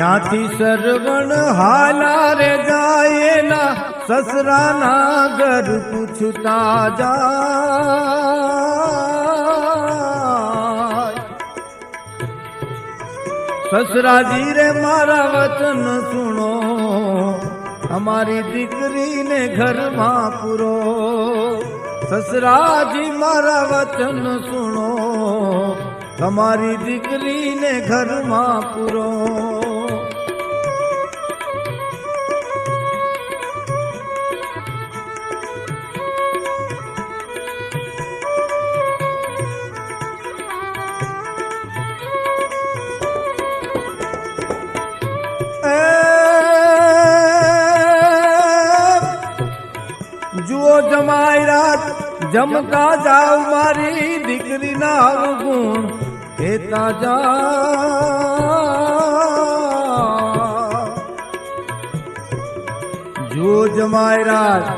ન્યાથી સરવણ હાલા રે જાય ના સસરાના ઘર પૂછતા જાય સસરાજી રે મારા વચન સુણો અમારી દીકરીને ઘરમાં પૂરો સસરાજી મારા વચન સુણો તમારી દીકરીને ઘરમાં પૂરો જુઓ જમાઈ રાત જમતા જાવ મારી દીકરીના અવગુણ કહેતા જા જુઓ જમાઈ રાત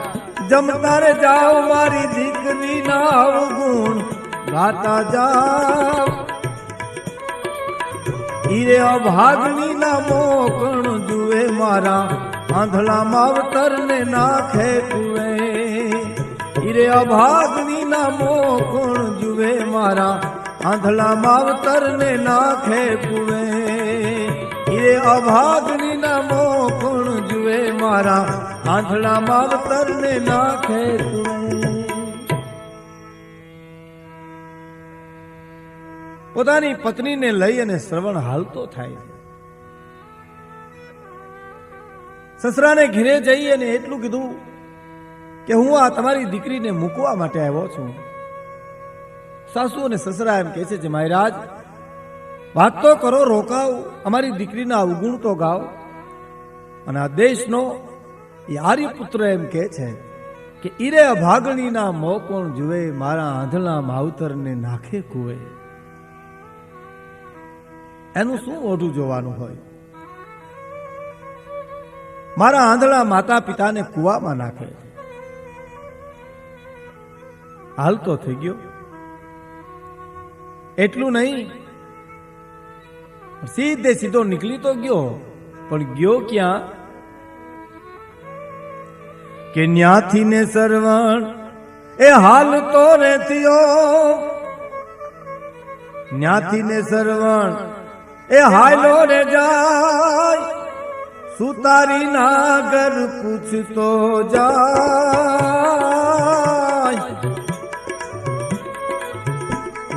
જમતા રે જાવ મારી દીકરીના અવગુણ ગાતા જાવ ઈરે અભાગની ના મોકણ જુએ મારા આંધળા માવતર ને નાખે કુએ ઈરે અભાગની ના મોકણ જુએ મારા આંધળા માવતર ને નાખે કુએ ઈરે અભાગની ના મોકણ જુએ મારા આંધળા માવતર ને નાખે કુએ પોતાની પત્નીને લઈ અને શ્રવણ હાલતો થાય સસરાને ઘેરે જઈ અને એટલું કીધું કે હું આ તમારી દીકરીને મૂકવા માટે આવ્યો છું સાસુ અને સસરા એમ કહે છે કે મહારાજ વાત તો કરો રોકાવ અમારી દીકરીના અવગુણ તો ગાવ અને આ દેશનો આર્યપુત્ર એમ કહે છે કે ઈરે અભાગણીના મોં કોણ જુએ મારા આંધળા માવતરને નાખે કુએ એનું શું ઓઢું જોવાનું હોય મારા આંધળા માતા પિતાને કુવામાં નાખે હાલ તો થઈ ગયો એટલું નહીં સીધો નીકળી તો ગયો પણ ગયો ક્યાં કે ન્યાથી ને સરવણ એ હાલ તો રે થયો ન્યાથી ને સરવણ એ હાલો રે જાય સુતારી ના ઘર પૂછતો જાય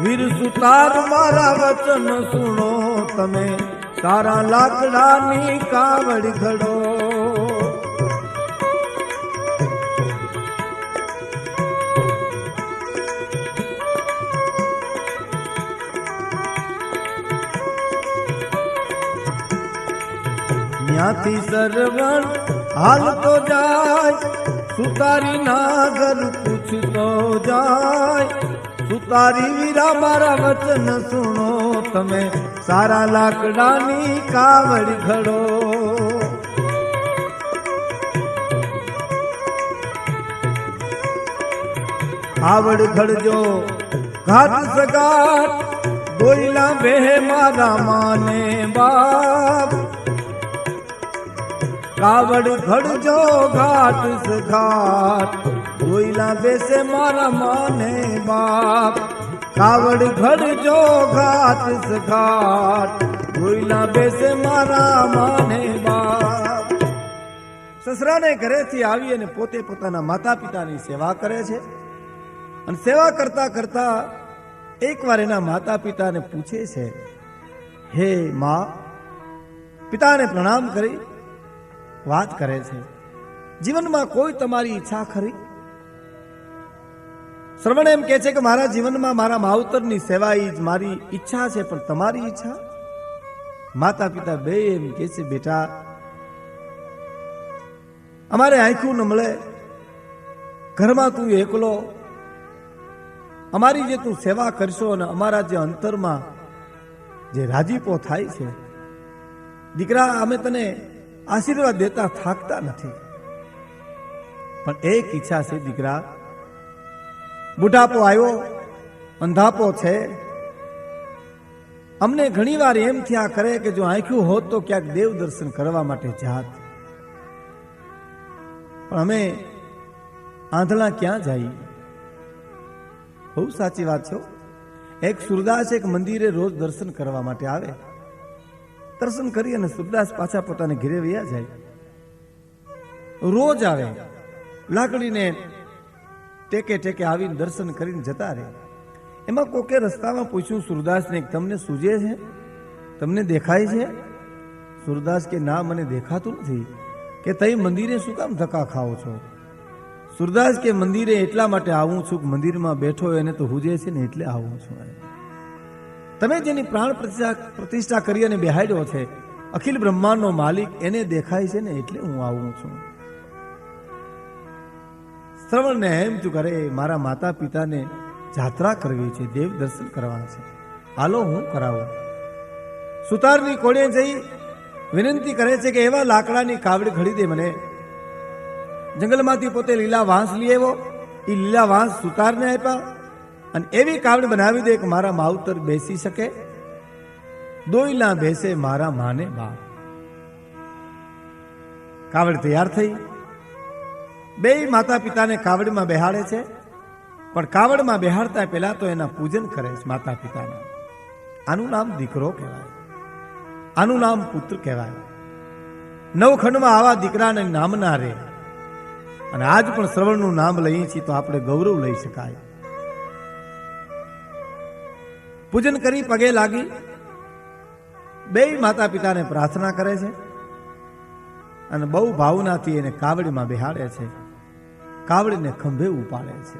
વીર સુતાર મારા વચન સુણો તમે સારા લાકડાની કાવડ ઘડો ન્યાથી સરવણ હાલતો જાય સુતારી ના ઘર પૂછતો જાય સુતારી વીરા મારા વચન સુણો તમે સારા લાકડાની કાવડ ઘડો કાવડ ઘડજો ઘાટ સગાટ દોયલા બે મારા માને બાપ કાવડ ઘડજો ઘાટ સઘાટ દોયલા બેસે મારા માને બાપ કાવડ ઘડજો ઘાટ સઘાટ દોયલા બેસે મારા માને બાપ સસરાને ઘરેથી આવી અને પોતે પોતાના માતા પિતાની સેવા કરે છે અને સેવા કરતા કરતા એકવાર એના માતા પિતાને પૂછે છે હે માં પિતાને પ્રણામ કરી વાત કરે છે જીવનમાં કોઈ તમારી ઈચ્છા ખરી શ્રવણ એમ કહે છે કે મારા જીવનમાં મારા માવતરની સેવા એ જ મારી ઈચ્છા છે પણ તમારી ઈચ્છા માતા પિતા બે એમ કહે છે બેટા અમારે આંખું ન મળે ઘરમાં તું એકલો અમારી જે તું સેવા કરશો અને અમારા જે અંતરમાં જે રાજીપો થાય છે દીકરા અમે તને આશીર્વાદ દેતા થાકતા નથી પણ એક ઈચ્છા છે દીકરા બુઢાપો આવ્યો અંધાપો છે અમને ઘણીવાર એમ થયા કરે કે જો આંખ્યું હોત તો ક્યાંક દેવ દર્શન કરવા માટે જાત, પણ અમે આંધળા ક્યાં જાય? બહુ સાચી વાત છે. એક સુરદાસ એક મંદિરે રોજ દર્શન કરવા માટે આવે, દર્શન કરી અને સુરદાસ પાછા પોતાને ઘરે વયા જાય. રોજ આવે, લાકડીને ટેકે ટેકે આવીને દર્શન કરીને જતા રહે. એમાં કોકે રસ્તામાં પૂછ્યું સુરદાસને, તમને સૂજે છે, તમને દેખાય છે? સુરદાસ કે ના, મને દેખાતું નથી. કે તઈ મંદિરે શું કામ ધક્કા ખાઓ છો? સુરદાસ કે મંદિરે એટલા માટે આવું છું કે મંદિરમાં બેઠો એને તો હુજે છે ને એટલે આવું છું. તમે જેની પ્રાણ પ્રતિષ્ઠા કરી અને બેહાડ્યો છે, અખિલ બ્રહ્માંડનો માલિક, એને દેખાય છે ને એટલે હું આવું છું. શ્રવણને એમ તું કરે, મારા માતા પિતાને જાત્રા કરવી છે, દેવ દર્શન કરવા છે, હાલો હું કરાવું. સુતારની કોડે જઈ વિનંતી કરે છે કે એવા લાકડાની કાવડી ઘડી દે મને. જંગલમાંથી પોતે લીલા વાંસ લઈ આવ્યો, એ લીલા વાંસ સુતારને આપ્યા અને એવી કાવડી બનાવી દે કે મારા માવતર બેસી શકે. દોયલા બેસે મારા માને બાપ. કાવડ તૈયાર થઈ. બે માતા પિતાને કાવડમાં બેહાડે છે, પણ કાવડમાં બેહાડતા પહેલા તો એના પૂજન કરે છે માતા પિતાના. આનું નામ દીકરો કહેવાય, આનું નામ પુત્ર કહેવાય. નવખંડમાં આવા દીકરાને નામ ના રહે. અને આજ પણ શ્રવણનું નામ લઈએ છીએ તો આપણે ગૌરવ લઈ શકાય. પૂજન કરી પગે લાગી બે માતા પિતાને પ્રાર્થના કરે છે અને બહુ ભાવનાથી એને કાવડીમાં બેહાડે છે, કાવડીને ખંભે ઉપાડે છે.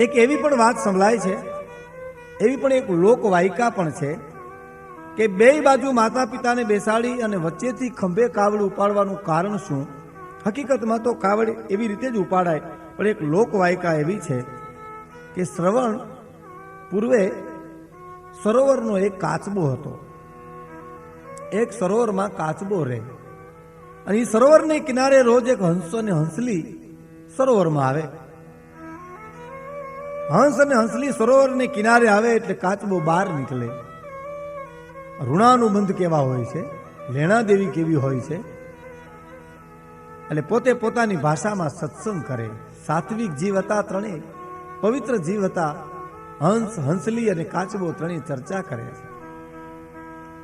એક એવી પણ વાત સંભળાય છે, એવી પણ એક લોકવાયકા પણ છે કે બે બાજુ માતા પિતાને બેસાડી અને વચ્ચેથી ખંભે કાવડ ઉપાડવાનું કારણ શું? હકીકતમાં તો કાવડ એવી રીતે જ ઉપાડાય, પણ એક લોકવાયકા એવી છે કે શ્રવણ પૂર્વે સરોવરનો એક કાચબો હતો. એક સરોવરમાં કાચબો રહે અને એ સરોવરને કિનારે રોજ એક હંસ અને હંસલી સરોવરમાં આવે. હંસ અને હંસલી સરોવરને કિનારે આવે એટલે કાચબો બહાર નીકળે. ઋણાનુબંધ કેવા હોય છે, લેણા દેવી કેવી હોય છે, એટલે પોતે પોતાની ભાષામાં સત્સંગ કરે. સાત્વિક જીવ હતા ત્રણેય, પવિત્ર જીવ હતા. હંસ, હંસલી અને કાચબો ત્રણેય ચર્ચા કરે છે,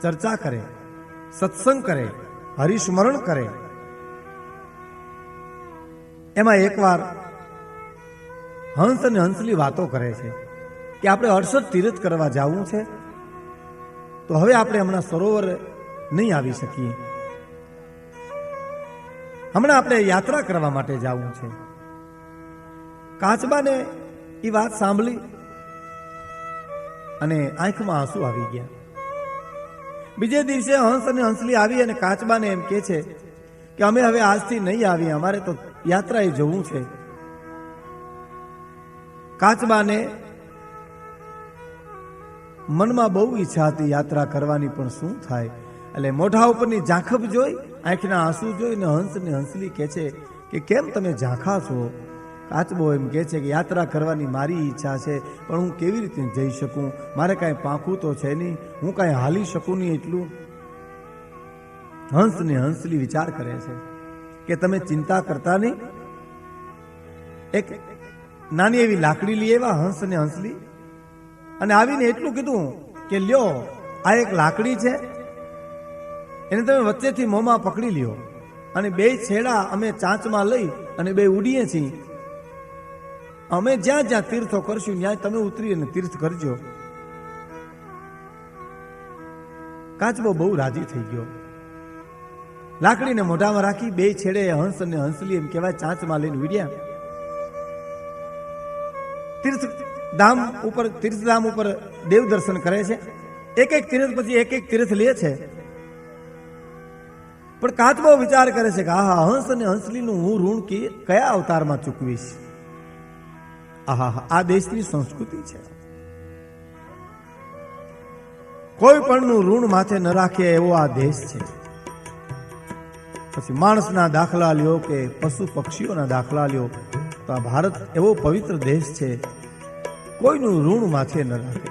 ચર્ચા કરે, સત્સંગ કરે, હરિસ્મરણ કરે. એમાં એકવાર હંસ અને હંસલી વાતો કરે છે કે આપણે 68 તીર્થ કરવા જવું છે, તો હવે આપણે હમણાં સરોવર નહીં આવી શકીએ, હમણાં આપણે યાત્રા કરવા માટે જવું છે. કાચબાને એ વાત સાંભળી અને આંખમાં આંસુ આવી ગયા. બીજે દિવસે હંસ અને હંસલી આવી અને કાચબાને એમ કહે છે કે અમે હવે આજથી નહીં આવીએ, અમારે તો યાત્રાએ જવું છે. કાચબાને મનમાં બહુ ઈચ્છા હતી યાત્રા કરવાની, પણ શું થાય? એટલે મોઢા ઉપરની ઝાંખપ જોઈ, આંખના આંસુ જોઈને હંસ ને હંસલી કહે છે કે કેમ તમે ઝાંખા છો? કાચબો એમ કહે છે કે યાત્રા કરવાની મારી ઈચ્છા છે, પણ હું કેવી રીતે જઈ શકું? મારે કાંઈ પાંખું તો છે નહીં, હું કાંઈ હાલી શકું નહીં એટલું. હંસ ને હંસલી વિચાર કરે છે કે તમે ચિંતા કરતા નહીં. એક નાની એવી લાકડી લઈ આવ્યા હંસ ને હંસલી અને આવીને એટલું કીધું કે લ્યો આ એક લાકડી છે, એને તમે વચ્ચેથી મોંમાં પકડી લ્યો અને બે છેડા અમે ચાંચમાં લઈ અને બે ઉડીએ છીએ. અમે જ્યાં જ્યાં તીર્થો કરશું ત્યાં તમે ઉતરી અને તીર્થ કરજો. કાચબો બહુ રાજી થઈ ગયો. લાકડીને મોઢામાં રાખી બે છેડે હંસ અને હંસલી એમ કહેવાય ચાંચમાં લઈને ઉડ્યા. તીર્થધામ ઉપર દેવ દર્શન કરે છે. એક એક તીર્થ પછી એક એક તીર્થ લે છે. પણ કાચબો વિચાર કરે છે કે આહા, હંસ અને હંસલીનું હું ઋણ કયા અવતારમાં ચૂકવીશ? આહા, આ દેશની સંસ્કૃતિ છે, કોઈ પણનું ઋણ માથે ન રાખે એવો આ દેશ છે. પછી માણસના દાખલા લ્યો કે પશુ પક્ષીઓના દાખલા લ્યો તો આ ભારત એવો પવિત્ર દેશ છે કોઈનું ઋણ માથે ન રાખે.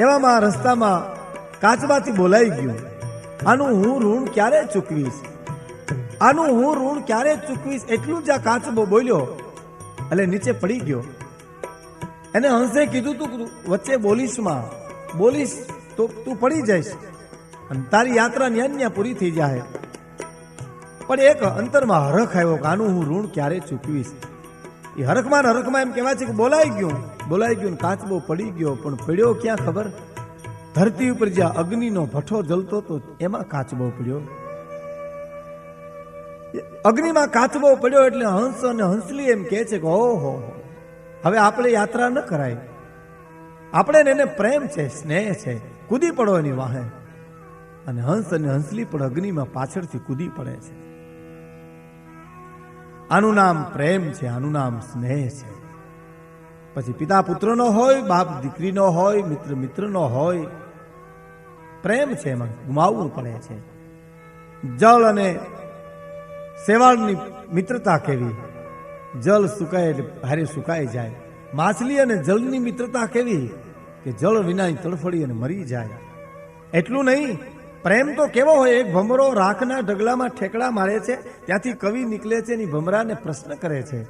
એવામાં રસ્તામાં કાચબાથી બોલાઈ ગયું, આનું હું ઋણ ક્યારે ચૂકવીશ, આનું હું ઋણ ક્યારે ચૂકવીશ. એટલું જ આ કાચબો બોલ્યો એટલે નીચે પડી ગયો. એને હંસે કીધું તું વચ્ચે બોલીશ તો તું પડી જઈશ અને તારી યાત્રા ન્યા પૂરી થઈ જાય. પણ એક અંતરમાં હરખ આવ્યો કે આનું હું ઋણ ક્યારે ચૂકવીશ. એ હરખમાં એમ કહેવાય છે કે બોલાઈ ગયું કાચબો પડી ગયો. પણ પડ્યો ક્યાં ખબર? ધરતી ઉપર જ્યાં અગ્નિનો ભઠ્ઠો જલતો હતો એમાં કાચબો પડ્યો. અગ્નિમાં કાચબો પડ્યો એટલે હંસ અને હંસલી એમ કહે છે કે ઓહો, હવે આપણે યાત્રા ન કરાય. આપણે એને પ્રેમ છે, સ્નેહ છે, કૂદી પડો એની વાહે. અને હંસ અને હંસલી પણ અગ્નિમાં પાછળથી કૂદી પડે છે. આનું નામ પ્રેમ છે, આનું નામ સ્નેહ છે. પછી પિતા પુત્રનો હોય, બાપ દીકરીનો હોય, મિત્ર મિત્રનો હોય, પ્રેમ છે એમાં ગુમાવવું પડે છે. જળ અને શેવાળની મિત્રતા કેવી, જળ સુકાય એટલે ભારે સુકાઈ જાય. માછલી અને જળની મિત્રતા કેવી કે જળ વિના તડફડી અને મરી જાય. એટલું નહીં, પ્રેમ તો કેવો હોય, એક ભમરો રાખના ઢગલામાં ઠેકડા મારે છે, ત્યાંથી કવિ નીકળે છે એની ભમરાને પ્રશ્ન કરે છે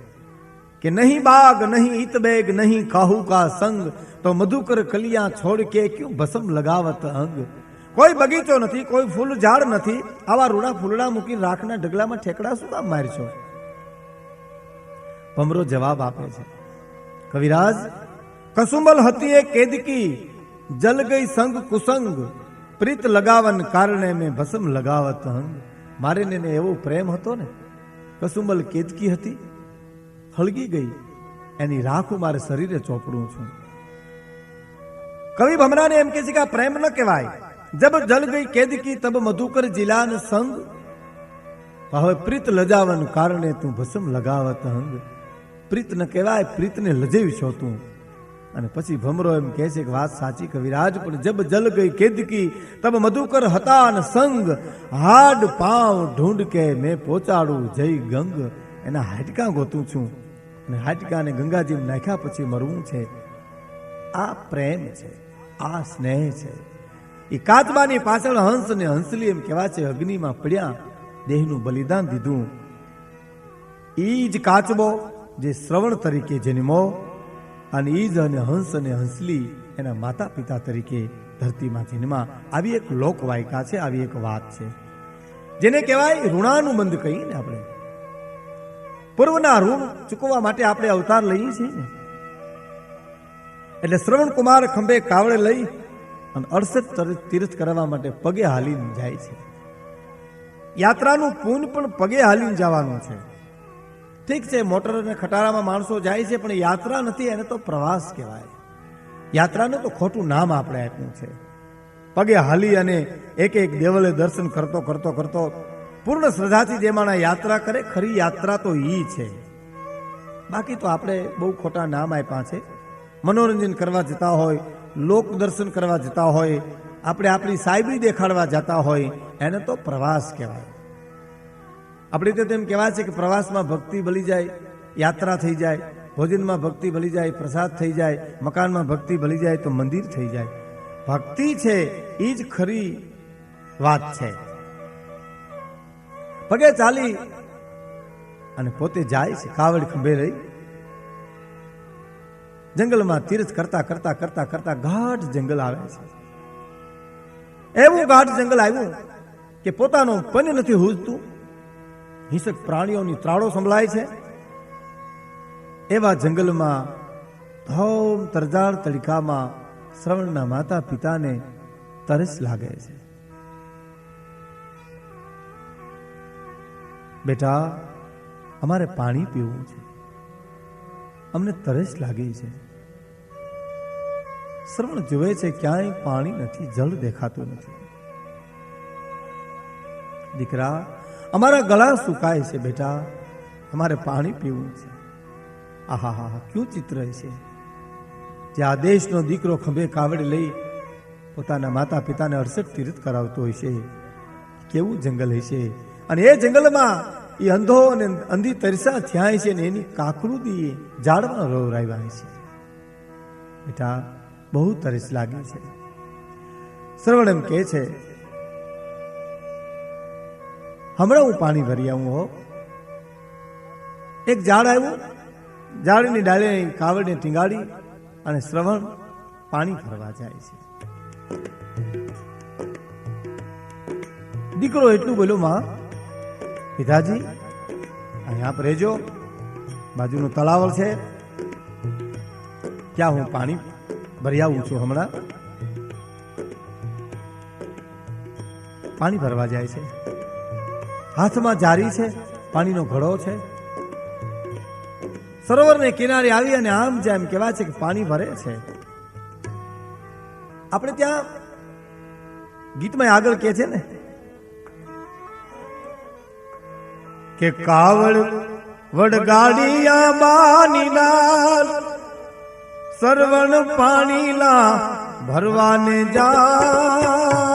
કે નહીં બાગ નહીં ઈતબેગ નહીં કાહુ કા સંગ, તો મધુકર કલિયા છોડ કે ક્યું ભસમ લગાવત અંગ. કોઈ બગીચો નથી, કોઈ ફૂલ ઝાડ નથી, આવા રૂડા ફૂલડા મૂકી રાખના ઢગલામાં ઠેકડા શું કામ મારશો? ભમરો જવાબ આપે છે, કવિરાજ કસુંબલ હતી એ કેદકી, જલ ગઈ સંગ કુસંગ, પ્રીત લગાવન કારણે મેં ભસમ લગાવત અંગ. મારે ને એવો પ્રેમ હતો ને, કસુંબલ કેદકી હતી, હળગી ગઈ, એની રાખ મારે શરીરે ચોપડું છું. કવિ ભમરાને એમ કે છે કે આ પ્રેમ ન કહેવાય. જબ જલ ગઈ કેદકી તબ મધુકર જિલાન સંગ, હવે પ્રીત લજાવન કારણે તું ભસમ લગાવત અંગ. પ્રીત ન કહેવાય, પ્રીતને લજાવીશો તું. અને પછી ભમરો એમ કહે છે કે વાત સાચી કવિરાજ, પણ જબ જલ ગઈ કેદકી તબ મધુકર હતા ન સંગ, હાડ પાવ ઢૂંઢ કે મેં પહોંચાડું જય ગંગ. એના હાડકા ગોતું છું અને હાડકાને ગંગાજી નાખ્યા પછી મરવું છે. આ પ્રેમ છે, આ સ્નેહ છે. એ કાચબાની પાછળ હંસ ને હંસલી એમ કહેવાય છે અગ્નિમાં પડ્યા, દેહનું બલિદાન દીધું. ઈ જ કાચબો જે શ્રવણ તરીકે જન્મો, અને ઈ જ અને હંસ અને હંસલી એના માતા પિતા તરીકે ધરતીમાં જન્મા. આવી એક લોકવાયકા છે, આવી એક વાત છે જેને કહેવાય ઋણાનુબંધ કહીએ ને. આપણે પૂર્વના ઋણ ચૂકવવા માટે આપણે અવતાર લઈએ છીએ ને. એટલે શ્રવણ કુમાર ખંભે કાવડે લઈ અને 68 તીર્થ કરવા માટે પગે હાલીને જાય છે. યાત્રાનું પૂન પણ પગે હાલીને જવાનું છે. ઠીક છે, મોટર અને ખટારામાં માણસો જાય છે, પણ યાત્રા નથી, એને તો પ્રવાસ કહેવાય. યાત્રાને તો ખોટું નામ આપણે આપ્યું છે. પગે હાલી અને એક એક દેવલે દર્શન કરતો કરતો કરતો પૂર્ણ શ્રદ્ધાથી જે માણસ યાત્રા કરે, ખરી યાત્રા તો ઈ છે. બાકી તો આપણે બહુ ખોટા નામ આપ્યા છે. મનોરંજન કરવા જતા હોય, લોક દર્શન કરવા જતા હોય, આપણે આપણી સાહેબી દેખાડવા જતા હોય, એને તો પ્રવાસ કહેવાય. આપણી રીતે એમ કહેવાય છે કે પ્રવાસમાં ભક્તિ ભલી જાય, યાત્રા થઈ જાય, ભોજનમાં ભક્તિ ભલી જાય, પ્રસાદ થઈ જાય, મકાનમાં ભક્તિ ભલી જાય તો મંદિર થઈ જાય. ભક્તિ છે એ જ ખરી વાત છે. પગે ચાલી અને પોતે જાય છે, કાવડ ખંભે રહી જંગલમાં તીર્થ કરતા કરતા કરતા કરતા ગાઢ જંગલ આવે છે. એવું ગાઢ જંગલ આવ્યું કે પોતાનો પન નથી હૂજતું, હિંસક પ્રાણીઓની ત્રાળો સંભળાય છે. એવા જંગલમાં ધોમ તરજાળ તડકામાં શ્રવણના માતા પિતાને તરસ લાગે છે. બેટા, અમારે પાણી પીવું છે, અમને તરસ લાગી છે. શ્રવણ જોવે છે ક્યાંય પાણી નથી, જળ દેખાતું નથી. દીકરા, અમારા ગળા સુકાય છે, બેટા અમારે પાણી પીવું છે. આહા હા, ક્યું ચિત્ર છે જે આ દેશનો દીકરો ખંભે કાવડ લઈ પોતાના માતા પિતાને 68 તીર્થ કરાવતો હોય છે. કેવું જંગલ હશે. અને એ જંગલમાં એ અંધો અને અંધી તરસા થયા છે ને એની કાકૃતિ ઝાડમાં રોવરાવ્યા છે. બેટા બહુ તરસ લાગી છે. શ્રવણ એમ કહે છે, હમણાં હું પાણી ભરી આવું હો. એક ઝાડ આવ્યું, ઝાડની ડાળે કાવડને ટીંગાડી અને શ્રવણ પાણી ભરવા જાય છે. દીકરો એટલું બોલ્યો, માં પિતાજી અહીંયા પર રહેજો, બાજુનું તળાવ છે, ત્યાં હું પાણી ભરી આવું છું. હમણાં પાણી ભરવા જાય છે. હાથમાં જારી છે, પાણીનો ઘડો છે. સરોવરને કિનારે આવી અને આમ જેમ કહેવાય છે કે પાણી ભરે છે. આપણે ત્યાં ગીતમાં આગળ કહે છે ને કે કાવડ વડગાડિયા બાની લાલ સરવણ પાણીલા ભરવાને જાય.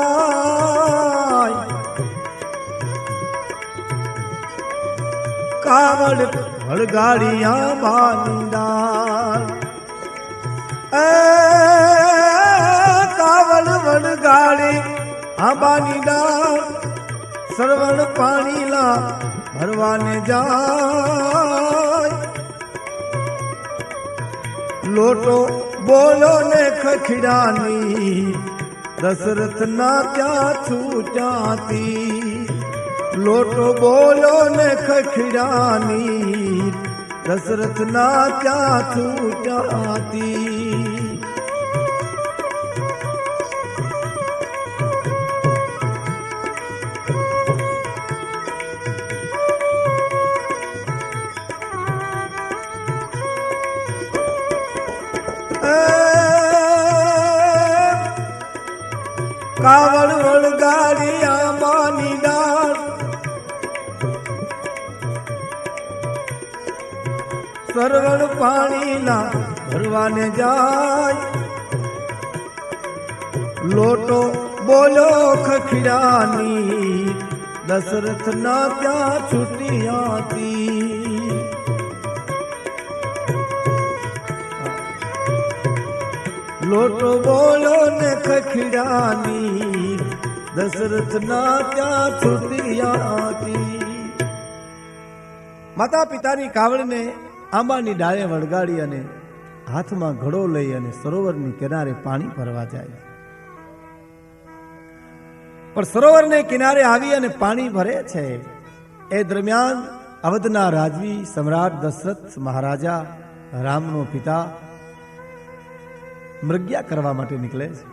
કાવડ વડગાડિયા બાની લાલ, કાવડ વડગાડી આંબાની ડાળ સરવણ પાણીલા ભરવાને જાય. લોટો બોલો ને ખખડાની દશરથ ના ત્યાં છૂટાતી. લોટો બોલો ને ખખડાની દશરથ ના ત્યાં છૂટાતી. કાવડ વળગાડી આંબાની ડાળ સરવણ પાણીના ભરવાને જાય. લોટો બોલો ખખડાની દશરથ ના ત્યાં છૂટી હતી. લોટો બોલો ને ખખડાની દશરથ ના ત્યાં છૂટી હતી. માતા પિતાની કાવડને આંબાની ડાળે વળગાડી અને હાથમાં ઘડો લઈ અને સરોવરની કિનારે પાણી ભરવા જાય. પણ સરોવરને કિનારે આવી અને પાણી ભરે છે એ દરમિયાન અવધના રાજવી સમ્રાટ દશરથ મહારાજા રામનો પિતા મૃગ્યા કરવા માટે નીકળે છે.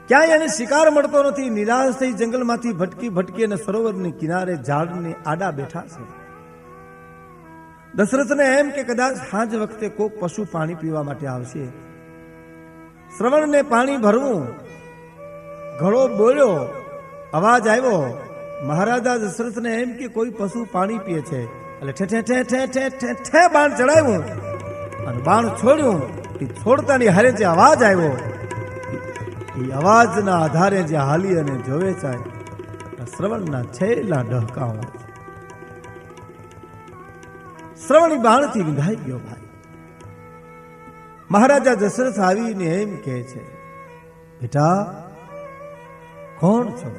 ક્યાંય એને શિકાર મળતો નથી. નિરાશ થઈ જંગલમાંથી ભટકી ભટકી અને સરોવરની કિનારે ઝાડને આડા બેઠા છે. દશરથને એમ કે કદાચ સાંજ વખતે કોઈક પશુ પાણી પીવા માટે આવશે. શ્રવણને પાણી ભરવું, ઘડો બોલ્યો, અવાજ આવ્યો. મહારાજા દશરથને એમ કે કોઈ પશુ પાણી પીએ છે એટલે ઠે ઠે ઠે ઠે ઠે ઠે બાણ ચડાવ્યું અને બાણ છોડ્યું. એ છોડતાની હારે જે અવાજ આવ્યો એ અવાજના આધારે જે હાલી અને જોવે છે શ્રવણના છેલ્લા ડહકાઓ. શ્રવણી બાણથી વિંધાઈ ગયો. ભાઈ મહારાજા દશરથ આવીને એમ કહે છે, બેટા કોણ છો?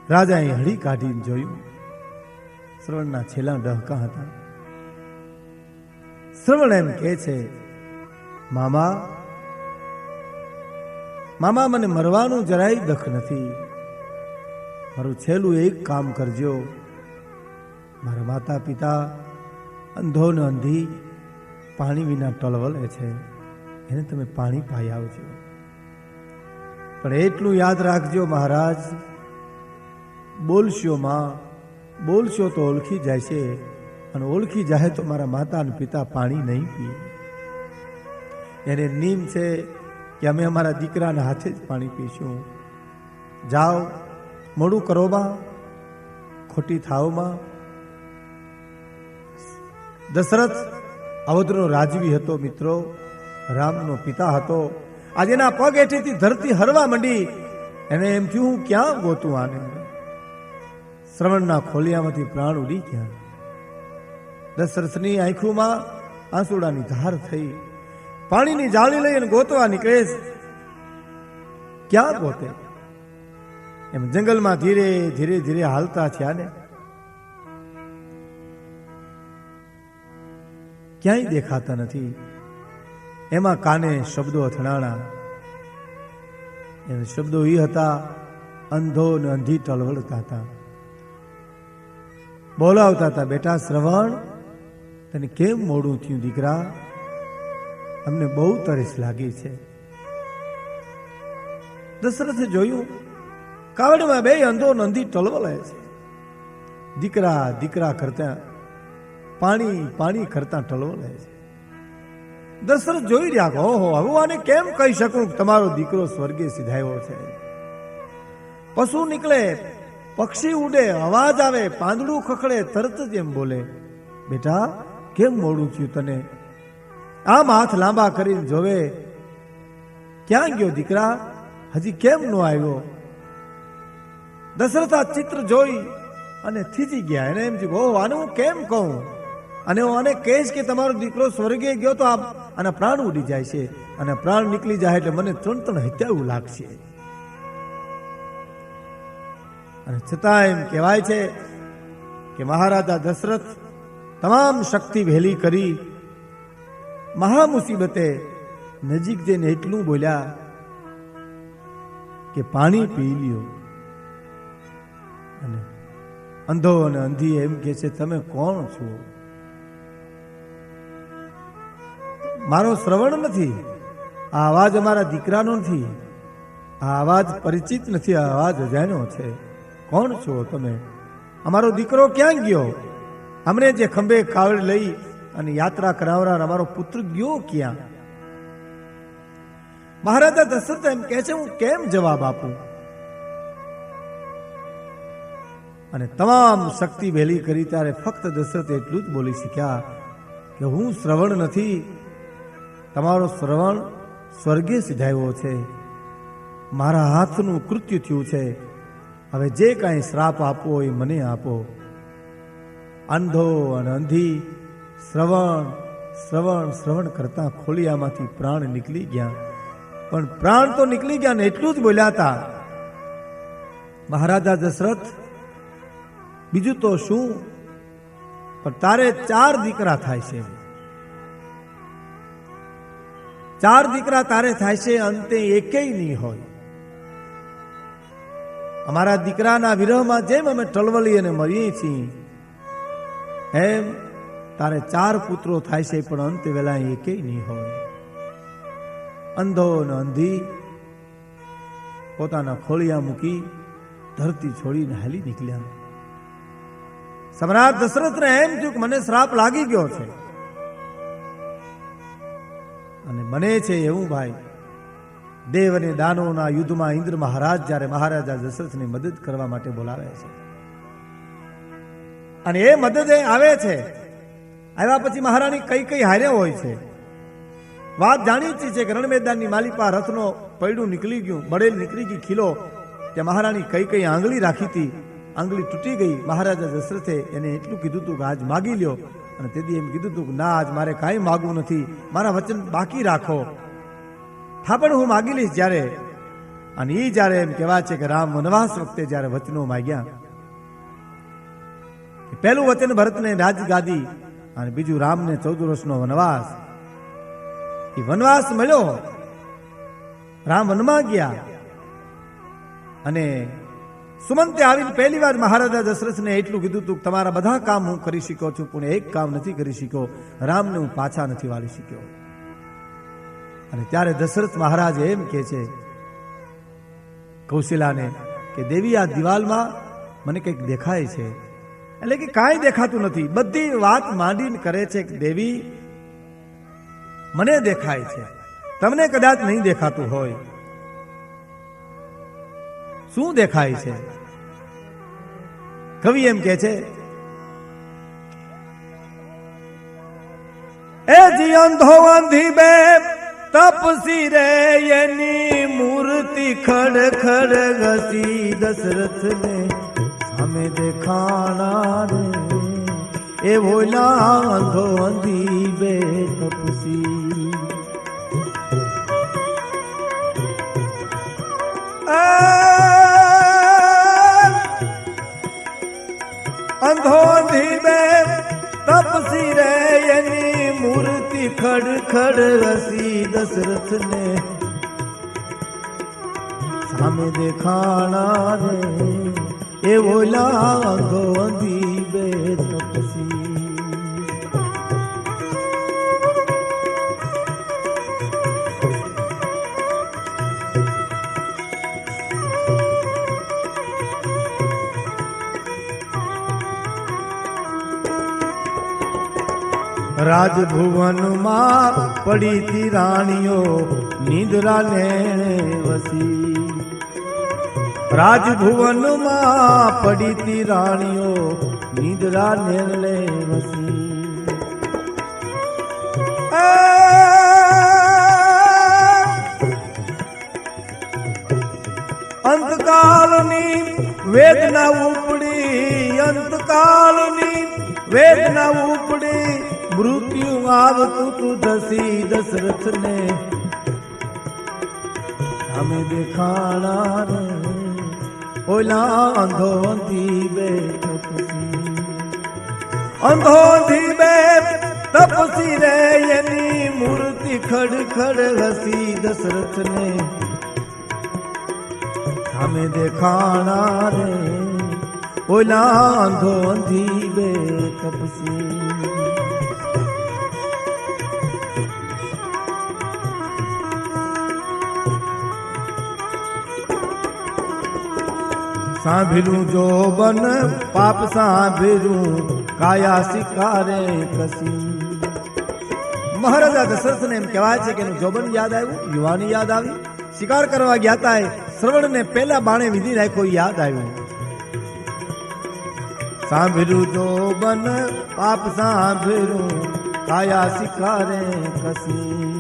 રાજાએ હળી કાઢીને જોયું. શ્રવણના છેલ્લા ડહકા હતા. શ્રવણ એમ કહે છે, મામા મામા મને મરવાનું જરાય દખ નથી. મારું છેલ્લું એક કામ કરજો. મારા માતા પિતા અંધો ને અંધી પાણી વિના ટળવલે છે, એને તમે પાણી પાઈ આવજો. પણ એટલું યાદ રાખજો મહારાજ, બોલશો માં, બોલશો તો ઓળખી જાય છે, અને ઓળખી જાય તો મારા માતા અને પિતા પાણી નહીં પીએ. એને નિયમ છે કે અમે અમારા દીકરાના હાથે જ પાણી પીશું. જાઓ, મોડું કરો માં, ખોટી થાવ માં. દશરથ અવધનો રાજવી હતો મિત્રો, રામનો પિતા હતો. આજે એના પગ હેઠેથી ધરતી હરવા માંડી. એને એમ થયું હું ક્યાં ગોતું આને. શ્રવણના ખોલિયામાંથી પ્રાણ ઉડી ગયા. દશરથની આંખોમાં આંસુડાની ધાર થઈ. પાણીની જાળી લઈને ગોતવા નીકળે. ક્યાં ગોતે? એમ જંગલમાં ધીરે ધીરે ધીરે હાલતા થયા ને ક્યાંય દેખાતા નથી. એમાં કાને શબ્દો અથડાણા. એ શબ્દો એ હતા, અંધો ને અંધી ટળવળતા હતા. બોલાવતા હતા, બેટા શ્રવણ, તને કેમ મોડું થયું દીકરા? અમને બહુ તરસ લાગી છે. દશરથે જોયું, કાવડમાં બે અંધો નંદી ટળવળે છે. દીકરા દીકરા કરતા, પાણી પાણી કરતા ટળવળે છે. દશરથ જોઈ રહ્યા કે ઓહો, હવે આને કેમ કહી શકું કે તમારો દીકરો સ્વર્ગે સિધાયો છે. પશુ નીકળે, પક્ષી ઉડે, અવાજ આવે, પાંદડું ખખડે, તરત જ એમ બોલે, બેટા કેમ મોડું થયું તને? આમ હાથ લાંબા કરીને જોવે, ક્યાં ગયો દીકરા? હજી કેમ નો આવ્યો? દશરથ આ ચિત્ર જોઈ અને થીજી ગયા. એને એમ થયું, ઓહ, આને હું કેમ કહું? અને હું આને કહીશ કે તમારો દીકરો સ્વર્ગે ગયો તો આના પ્રાણ ઉડી જાય છે, અને પ્રાણ નીકળી જાય એટલે મને ત્રણ હત્યાવું લાગશે. અને છતાં એમ કહેવાય છે કે મહારાજા દશરથ તમામ શક્તિ વહેલી કરી મહા મુસીબતે નજીક જઈને એટલું બોલ્યા કે પાણી પી લ્યો. અને અંધો અને અંધી એમ કે છે, તમે કોણ છો? મારો શ્રવણ નથી, આ અવાજ અમારા દીકરાનો નથી, આ અવાજ પરિચિત નથી, આ અવાજ અજાણ્યો છે. કોણ છો તમે? અમારો દીકરો ક્યાં ગયો? અમને જે ખંભે કાવડ લઈ અને યાત્રા કરાવનાર અમારો પુત્ર ગયો ક્યાં? મહારાજા દશરથ એમ કહે છે, હું કેમ જવાબ આપું? અને તમામ શક્તિ વહેલી કરી ત્યારે ફક્ત દશરથ એટલું જ બોલી શક્યા કે હું શ્રવણ નથી, તમારો શ્રવણ સ્વર્ગે સિધાયો છે, મારા હાથનું કૃત્ય થયું છે. હવે જે કાંઈ શ્રાપ આપવો એ મને આપો. અંધો અને અંધી શ્રવણ શ્રવણ શ્રવણ કરતા ખોલિયામાંથી પ્રાણ નીકળી ગયા. પણ પ્રાણ તો નીકળી ગયા ને એટલું જ બોલ્યા હતા, મહારાજા દશરથ, બીજું તો શું, પણ તારે 4 દીકરા થાય છે. 4 દીકરા તારે થાય છે, અંતે એકેય નહીં હોય. અમારા દીકરાના વિરહમાં જેમ અમે ટળવળી અને મરીએ છીએ, એમ તારે 4 પુત્રો થાય છે, પણ અંતે વેલા એકેય નહીં હોય. અંધો ને અંધી પોતાના ખોળિયા મૂકી ધરતી છોડીને હાલી નીકળ્યા. સમ્રાટ દશરથને એમ થયું કે મને શ્રાપ લાગી ગયો છે, અને બને છે એવું ભાઈ, દેવ અને દાનવના યુદ્ધમાં ઇન્દ્ર મહારાજ જ્યારે મહારાજા દશરથની મદદ કરવા માટે બોલાવે છે, અને એ મદદે આવે છે. આવ્યા પછી મહારાણી કઈ હાર્યા હોય છે. વાત જાણીતી છે કે રણ મેદાનની માલિપા રથનો પૈડું નીકળી ગયું, બળેલ નીકળી ગઈ ખીલો. ત્યાં મહારાણી કઈ આંગળી રાખી હતી, આંગળી તૂટી ગઈ. મહારાજા દશરથે એને એટલું કીધું હતું કે આજ માગી લ્યો, અને તેથી એમ કીધું હતું કે ના, આજ મારે કાંઈ માગવું નથી, મારા વચન બાકી રાખો. હા, પણ હું માગી લઈશ જ્યારે. અને એ જ્યારે એમ કહેવાય છે કે રામ વનવાસ વખતે જ્યારે વચનો માગ્યા, પહેલું વચન ભરતને રાજગાદી, અને બીજું રામને 14 વર્ષનો વનવાસ. એ વનવાસ મળ્યો, રામ વનમાં ગયા, અને સુમંતે આવીને પહેલી વાર મહારાજા દશરથને એટલું કીધું હતું કે તમારા બધા કામ હું કરી શક્યો છું, પણ એક કામ નથી કરી શક્યો, રામને હું પાછા નથી વાળી શક્યો. અને ત્યારે દશરથ મહારાજ એમ કહે છે કૌશલ્યાને કે દેવી, આ દિવાલમાં મને કંઈક દેખાય છે. એટલે કે કાંઈ દેખાતું નથી, બધી વાત માંડીને કરે છે કે દેવી મને દેખાય છે, તમને કદાચ નહીં દેખાતું હોય. શું દેખાય છે? કવિ એમ કહે છે, એ જી અંધો અંધી બે તપસી રે એની મૂર્તિ ખડ ખડ ઘસી દશરથને સામે દેખાણા રે એ ભોલા અંધો અંધી બે તપસી અંધો અંધી બે તપસી રે એની મૂર્તિ ખડ ખડ રસી દશરથ ને સામે દેખાણા રે એ ઓલા અંધો અંધી બે તપસી રાજભુવનમાં પડી તી રાણીઓ નિંદ્રા લેણે વસી રાજભુવનમાં પડી તી રાણીઓ નિંદ્રા લેણે વસી અંતકાલની વેદના ઉપડી અંતકાલની વેદના ઉપડી મૃત્યુ આવતું તું દસી દશરથ ને સામે દેખાણા રે ઓલા અંધો અંધી બે તપસી અંધો અંધી બે તપસી રે એની મૂર્તિ ખડ ખડ હસી દશરથ ને સામે દેખાણા રે ઓલા અંધો અંધી બે તપસી સાંભળ્યું જો બન પાપ સાંભળ્યું કાયા શિકારે કસી મહારાજા દશરથને એમ કહેવાય છે કે એનું જોબન યાદ આવ્યું યુવાની યાદ આવી શિકાર કરવા ગયા હતા શ્રવણને પહેલા બાણે વિધિ રાખ્યો યાદ આવ્યું સાંભળ્યું જો બન પાપ સાંભળ્યું કાયા શિકારે કસી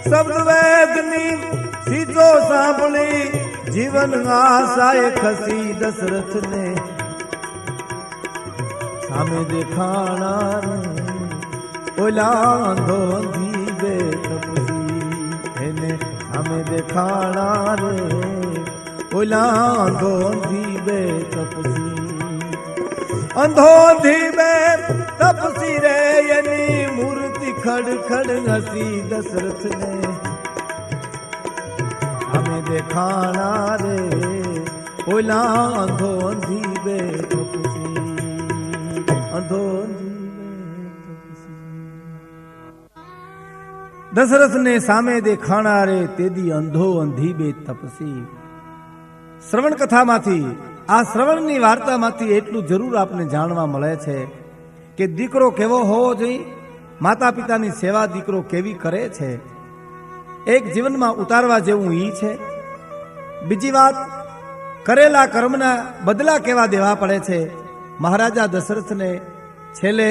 શબ્દ વેદની સીધો સાંભળી જીવન આશાએ ખસી દશરથ ને સામે દેખાણા રે ઓલા અંધો અંધી બે તપસી એને સામે દેખાણા રે ઓલા અંધો અંધી બે તપસી અંધો અંધી બે તપસી રે એની મૂર્તિ ખડ ખડ હસી દશરથ ને સામે દેખાણા રે ઓલા અંધો અંધી બે તપસી અંધો દશરથ ને સામે દેખાણા રે તેદી અંધો અંધી બે તપસી શ્રવણ કથામાંથી આ શ્રવણની વાર્તામાંથી એટલું જરૂર આપને જાણવા મળે છે કે દીકરો કેવો હોવો જોઈએ માતા પિતાની સેવા દીકરો કેવી કરે છે એક જીવનમાં ઉતારવા જેવું ઈ છે બીજી વાત કરેલા કર્મના બદલા કેવા દેવા પડે છે મહારાજા દશરથને છેલ્લે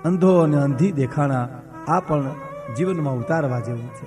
અંધો અને અંધી દેખાણા આ પણ જીવનમાં ઉતારવા જેવું છે